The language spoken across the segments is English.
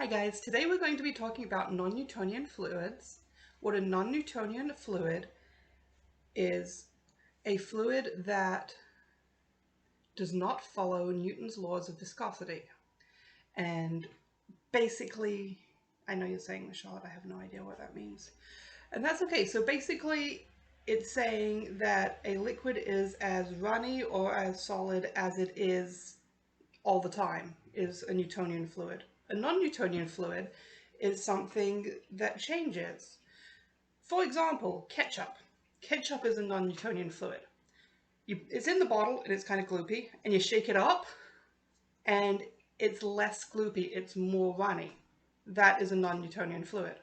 Hi guys, today we're going to be talking about non-Newtonian fluids. What a non-Newtonian fluid is a fluid that does not follow Newton's laws of viscosity. And basically, I know you're saying, Charlotte, I have no idea what that means. And that's okay. So basically, it's saying that a liquid is as runny or as solid as it is all the time, is a Newtonian fluid. A non-Newtonian fluid is something that changes. For example, ketchup. Ketchup is a non-Newtonian fluid. It's in the bottle and it's kind of gloopy, and you shake it up and it's less gloopy, it's more runny. That is a non-Newtonian fluid.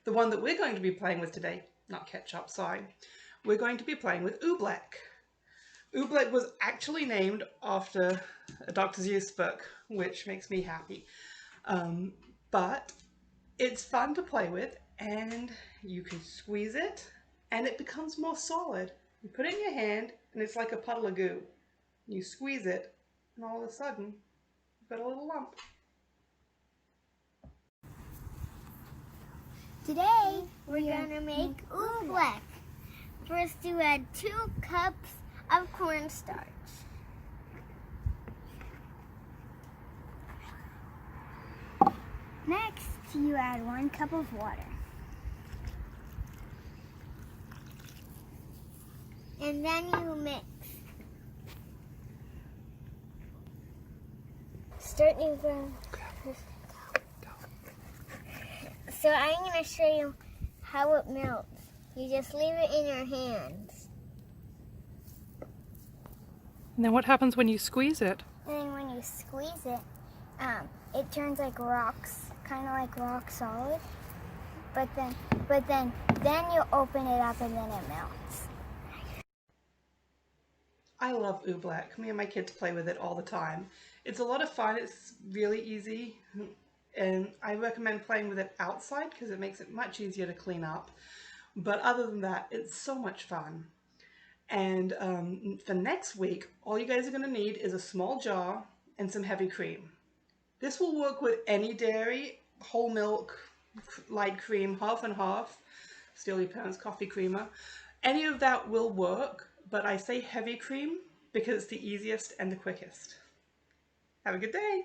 The one that we're going to be playing with today, not ketchup, sorry, we're going to be playing with Ooblek. Ooblek was actually named after a Dr. Seuss book, which makes me happy. But it's fun to play with, and you can squeeze it and it becomes more solid. You put it in your hand and it's like a puddle of goo. You squeeze it and all of a sudden you've got a little lump. Today we're gonna make Ooblek. First you add 2 cups of cornstarch. Next you add 1 cup of water. And then you mix. Starting from So I'm going to show you how it melts. You just leave it in your hands. And then what happens when you squeeze it? And then when you squeeze it, it turns like rocks, kind of like rock solid. But then you open it up and then it melts. I love Ooblek. Me and my kids play with it all the time. It's a lot of fun. It's really easy. And I recommend playing with it outside because it makes it much easier to clean up. But other than that, it's so much fun. And for next week, all you guys are going to need is a small jar and some heavy cream. This will work with any dairy, whole milk, light cream, half and half, steal your parents' coffee creamer. Any of that will work, but I say heavy cream because it's the easiest and the quickest. Have a good day!